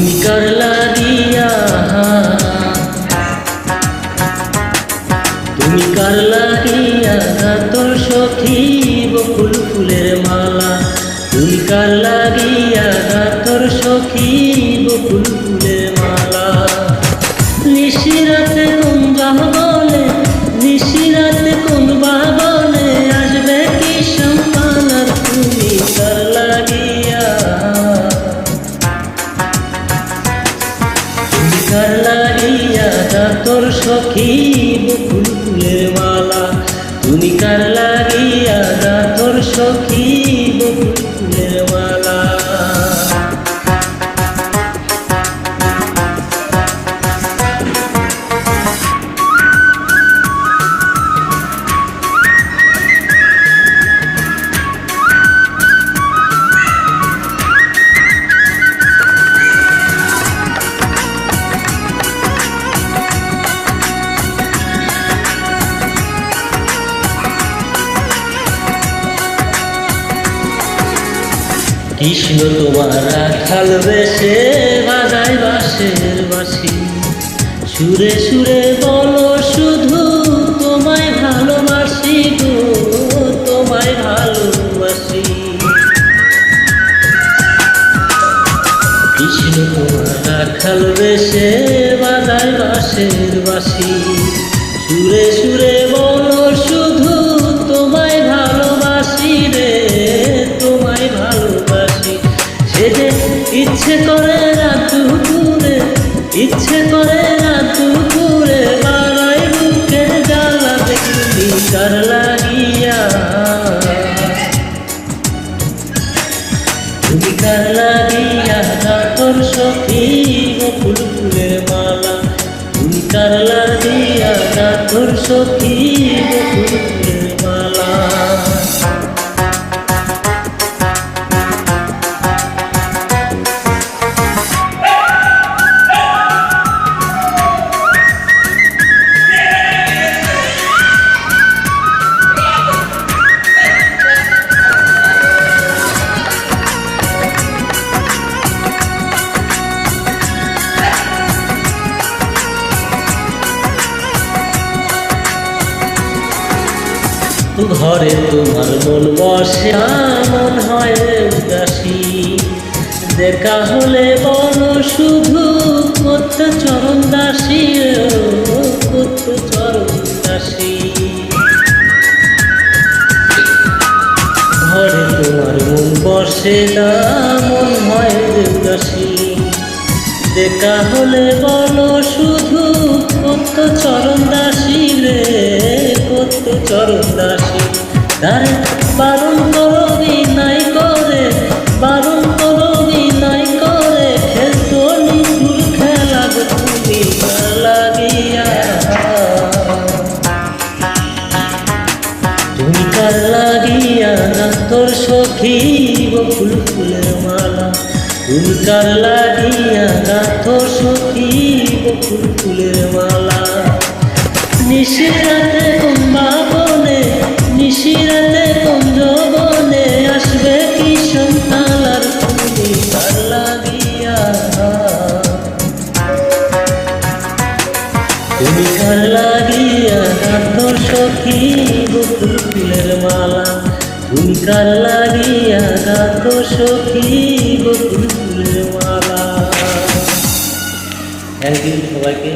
তুমি কার লাগিয়া তুমি কার লাগিয়া তোর সখী বকুল ফুলের মালা তুমি কার লাগিয়া তোর সখী বকুল ফুলের মালা নিশিরাতে কোন বাবনে নিশিরাতে কোন বাবনে আসবে কি সম্মান তুমি কার লাগিয়া তুমি কার লাগিয়া তোর সখী বকুল ফুলের মালা তুমি কার লাগিয়া তোর সখী বকুল ফুলের মালা কৃষ্ণ তোমার রাখাল বেশে বাজায় বাঁশের বাঁশি সুরে সুরে বলো শুধু তোমায় ভালোবাসি গো তোমায় ভালোবাসি কৃষ্ণ তোমার রাখাল বেশে বাজায় বাঁশের বাঁশি সুরে সুরে বলো শুধু তোমায় ভালোবাসি রে তোমায় ভালোবাসি সেজে ইচ্ছে করে রাত দুপুরে ইচ্ছে করে রাত দুপুরে বাড়াই বুকের জ্বালা তুমি কার লাগিয়া তুমি কার লাগিয়া তোর সখী বকুল ফুলের মালা তুমি কার লাগিয়া তোর সখী বকুল ফুলের মালা ঘরে তোমার মন বসে মন হয় উদাসী দেখা হলে বলো শুধু কত চরণ দাসী কত চরণ দাসী ঘরে তোমার মন বসে না মন হয় উদাসী দেখা হলে বলো শুধু কত চরণ দাসী রে কত চরণ দাসী তার বারণ করবি নাই করে বারণ করবি নাই করে খেলতো নিঠুর খেলা তুমি কার লাগিয়া তুমি কার লাগিয়া তোর সখী বকুল ফুলের মালা তুমি কার লাগিয়া তোর সখী বকুল ফুলের মালা নিশিরাতে কোন বাবনে নিশিরাতে কোন যৌবনে আসবে কি সন্তান আর তুমি কার লাগিয়া তুমি কার লাগিয়া তোর সখী বকুল ফুলের মালা তুমি কার লাগিয়া তোর সখী বকুল ফুলের মালা। থ্যাংক ইউ সবাইকে।